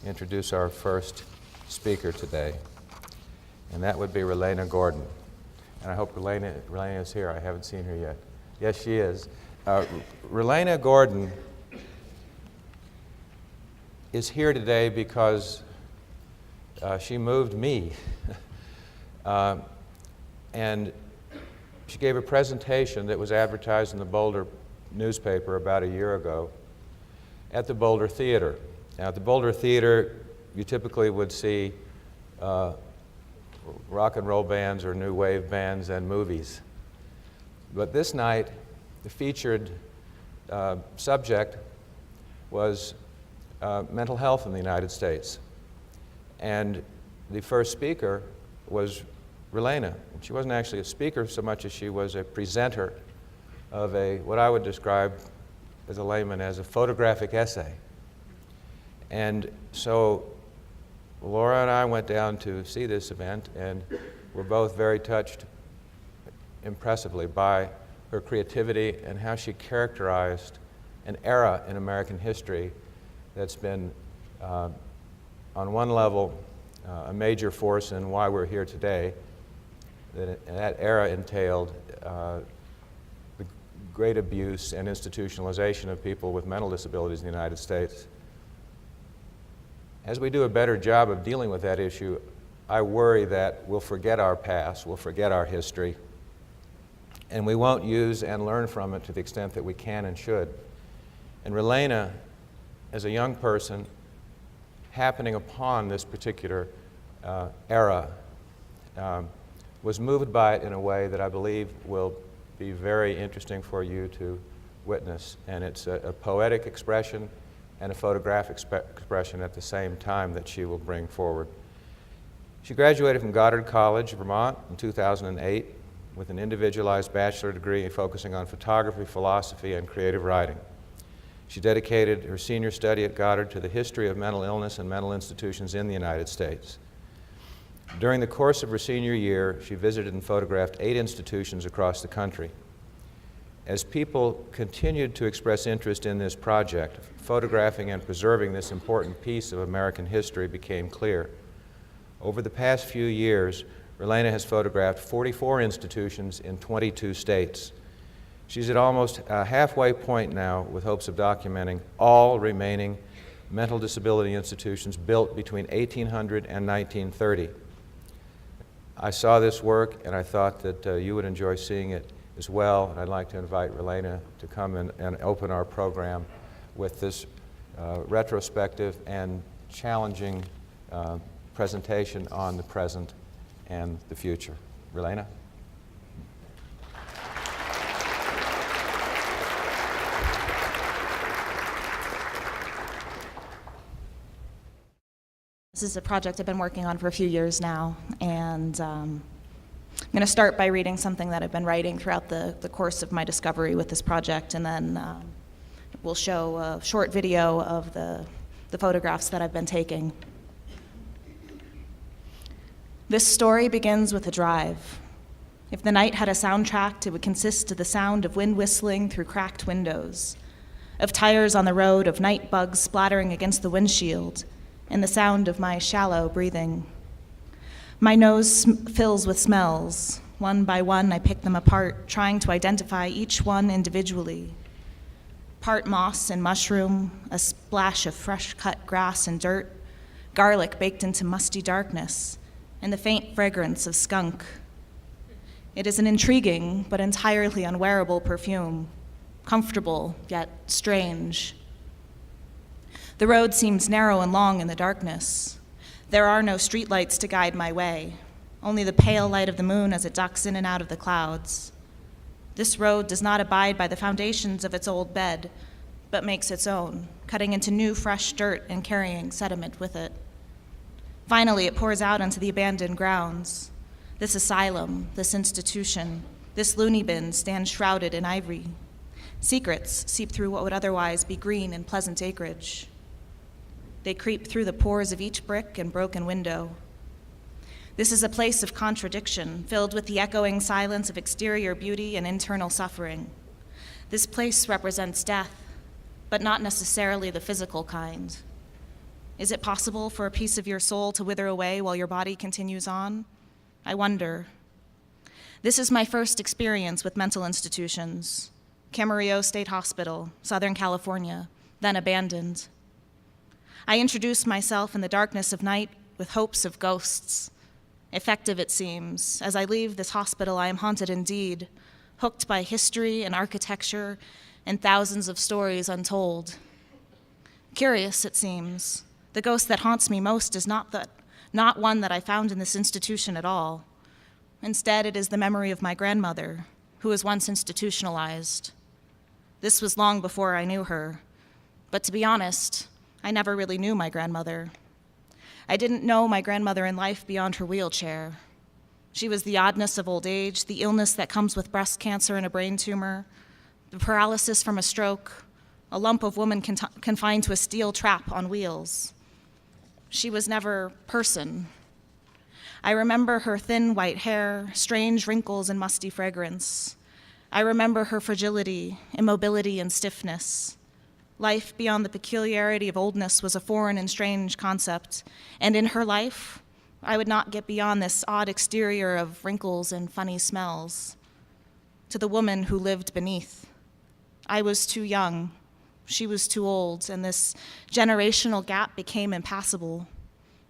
introduce our first speaker today, and that would be Ralena Gordon. And I hope Ralena is here. I haven't seen her yet. Yes, she is. Ralena Gordon is here today because she moved me. And she gave a presentation that was advertised in the Boulder newspaper about a year ago at the Boulder Theater. Now, at the Boulder Theater, you typically would see rock and roll bands or new wave bands and movies. But this night, the featured subject was mental health in the United States. And the first speaker was Ralena. She wasn't actually a speaker so much as she was a presenter of what I would describe as a layman as a photographic essay. And so Laura and I went down to see this event, and were both very touched impressively by her creativity and how she characterized an era in American history that's been, on one level, a major force in why we're here today. That era entailed the great abuse and institutionalization of people with mental disabilities in the United States. As we do a better job of dealing with that issue, I worry that we'll forget our past, we'll forget our history, and we won't use and learn from it to the extent that we can and should. And Ralena, as a young person, happening upon this particular era, was moved by it in a way that I believe will be very interesting for you to witness. And it's a poetic expression and a photographic expression at the same time that she will bring forward. She graduated from Goddard College, Vermont in 2008 with an individualized bachelor degree focusing on photography, philosophy, and creative writing. She dedicated her senior study at Goddard to the history of mental illness and mental institutions in the United States. During the course of her senior year, she visited and photographed 8 institutions across the country. As people continued to express interest in this project, photographing and preserving this important piece of American history became clear. Over the past few years, Ralena has photographed 44 institutions in 22 states. She's at almost a halfway point now with hopes of documenting all remaining mental disability institutions built between 1800 and 1930. I saw this work and I thought that you would enjoy seeing it as well, and I'd like to invite Ralena to come and open our program with this retrospective and challenging presentation on the present and the future. Ralena? This is a project I've been working on for a few years now, and I'm going to start by reading something that I've been writing throughout the course of my discovery with this project, and then we'll show a short video of the photographs that I've been taking. This story begins with a drive. If the night had a soundtrack, it would consist of the sound of wind whistling through cracked windows, of tires on the road, of night bugs splattering against the windshield, and the sound of my shallow breathing. My nose fills with smells. One by one, I pick them apart, trying to identify each one individually. Part moss and mushroom, a splash of fresh-cut grass and dirt, garlic baked into musty darkness, and the faint fragrance of skunk. It is an intriguing but entirely unwearable perfume, comfortable yet strange. The road seems narrow and long in the darkness. There are no streetlights to guide my way, only the pale light of the moon as it ducks in and out of the clouds. This road does not abide by the foundations of its old bed, but makes its own, cutting into new fresh dirt and carrying sediment with it. Finally, it pours out onto the abandoned grounds. This asylum, this institution, this loony bin stands shrouded in ivory. Secrets seep through what would otherwise be green and pleasant acreage. They creep through the pores of each brick and broken window. This is a place of contradiction, filled with the echoing silence of exterior beauty and internal suffering. This place represents death, but not necessarily the physical kind. Is it possible for a piece of your soul to wither away while your body continues on? I wonder. This is my first experience with mental institutions. Camarillo State Hospital, Southern California, then abandoned. I introduce myself in the darkness of night with hopes of ghosts. Effective, it seems. As I leave this hospital, I am haunted indeed, hooked by history and architecture and thousands of stories untold. Curious, it seems. The ghost that haunts me most is not one that I found in this institution at all. Instead, it is the memory of my grandmother, who was once institutionalized. This was long before I knew her, but to be honest, I never really knew my grandmother. I didn't know my grandmother in life beyond her wheelchair. She was the oddness of old age, the illness that comes with breast cancer and a brain tumor, the paralysis from a stroke, a lump of woman confined to a steel trap on wheels. She was never person. I remember her thin white hair, strange wrinkles and musty fragrance. I remember her fragility, immobility, and stiffness. Life beyond the peculiarity of oldness was a foreign and strange concept, and in her life, I would not get beyond this odd exterior of wrinkles and funny smells. To the woman who lived beneath, I was too young, she was too old, and this generational gap became impassable,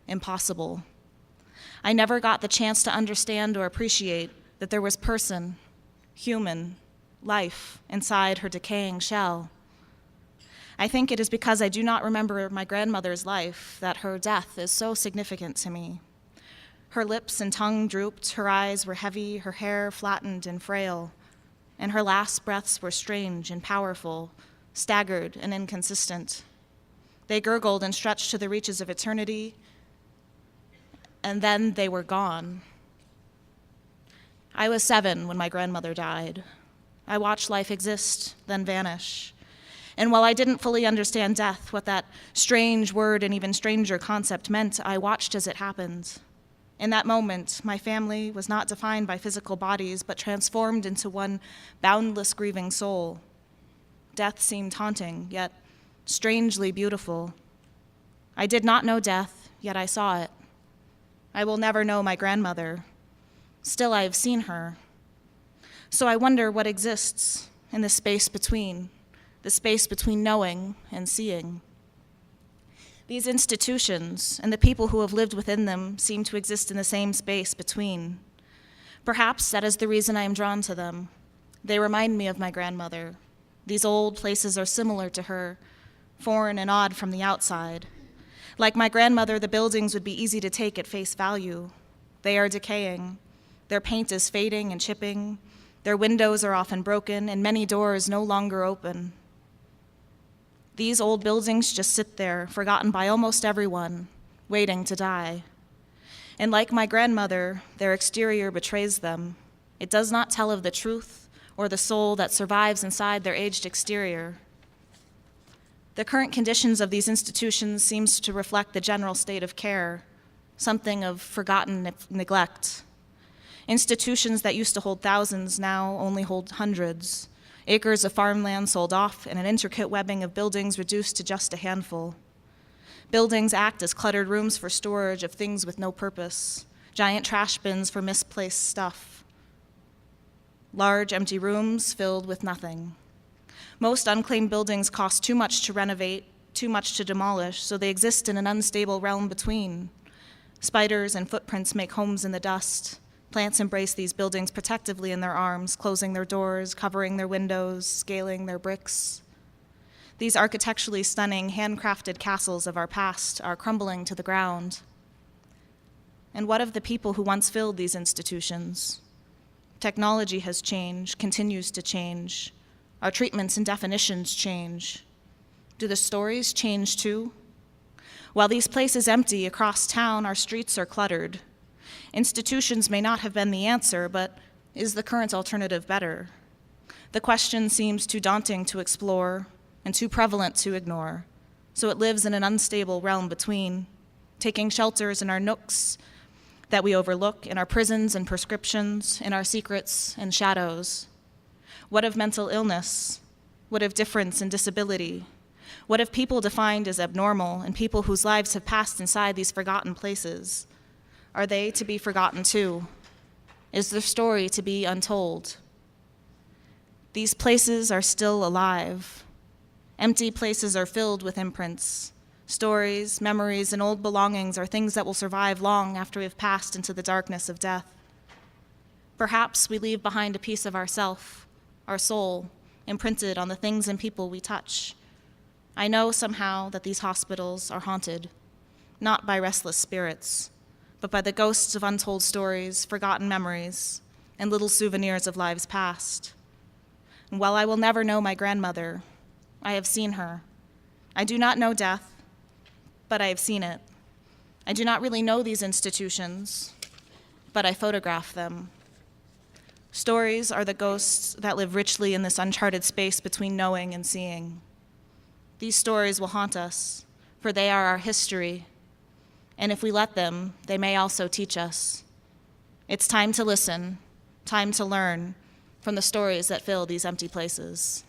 impossible. I never got the chance to understand or appreciate that there was person, human, life inside her decaying shell. I think it is because I do not remember my grandmother's life that her death is so significant to me. Her lips and tongue drooped, her eyes were heavy, her hair flattened and frail, and her last breaths were strange and powerful, staggered and inconsistent. They gurgled and stretched to the reaches of eternity, and then they were gone. I was 7 when my grandmother died. I watched life exist, then vanish. And while I didn't fully understand death, what that strange word and even stranger concept meant, I watched as it happened. In that moment, my family was not defined by physical bodies, but transformed into one boundless grieving soul. Death seemed haunting, yet strangely beautiful. I did not know death, yet I saw it. I will never know my grandmother. Still, I have seen her. So I wonder what exists in the space between knowing and seeing. These institutions and the people who have lived within them seem to exist in the same space between. Perhaps that is the reason I am drawn to them. They remind me of my grandmother. These old places are similar to her, foreign and odd from the outside. Like my grandmother, the buildings would be easy to take at face value. They are decaying. Their paint is fading and chipping. Their windows are often broken, and many doors no longer open. These old buildings just sit there, forgotten by almost everyone, waiting to die. And like my grandmother, their exterior betrays them. It does not tell of the truth or the soul that survives inside their aged exterior. The current conditions of these institutions seems to reflect the general state of care, something of forgotten neglect. Institutions that used to hold thousands now only hold hundreds. Acres of farmland sold off, and an intricate webbing of buildings reduced to just a handful. Buildings act as cluttered rooms for storage of things with no purpose, giant trash bins for misplaced stuff. Large empty rooms filled with nothing. Most unclaimed buildings cost too much to renovate, too much to demolish, so they exist in an unstable realm between. Spiders and footprints make homes in the dust. Plants embrace these buildings protectively in their arms, closing their doors, covering their windows, scaling their bricks. These architecturally stunning, handcrafted castles of our past are crumbling to the ground. And what of the people who once filled these institutions? Technology has changed, continues to change. Our treatments and definitions change. Do the stories change too? While these places empty across town, our streets are cluttered. Institutions may not have been the answer, but is the current alternative better? The question seems too daunting to explore and too prevalent to ignore, so it lives in an unstable realm between, taking shelters in our nooks that we overlook, in our prisons and prescriptions, in our secrets and shadows. What of mental illness? What of difference and disability? What if people defined as abnormal and people whose lives have passed inside these forgotten places? Are they to be forgotten too? Is their story to be untold? These places are still alive. Empty places are filled with imprints. Stories, memories, and old belongings are things that will survive long after we have passed into the darkness of death. Perhaps we leave behind a piece of ourself, our soul, imprinted on the things and people we touch. I know somehow that these hospitals are haunted, not by restless spirits, but by the ghosts of untold stories, forgotten memories, and little souvenirs of lives past. And while I will never know my grandmother, I have seen her. I do not know death, but I have seen it. I do not really know these institutions, but I photograph them. Stories are the ghosts that live richly in this uncharted space between knowing and seeing. These stories will haunt us, for they are our history, and if we let them, they may also teach us. It's time to listen, time to learn from the stories that fill these empty places.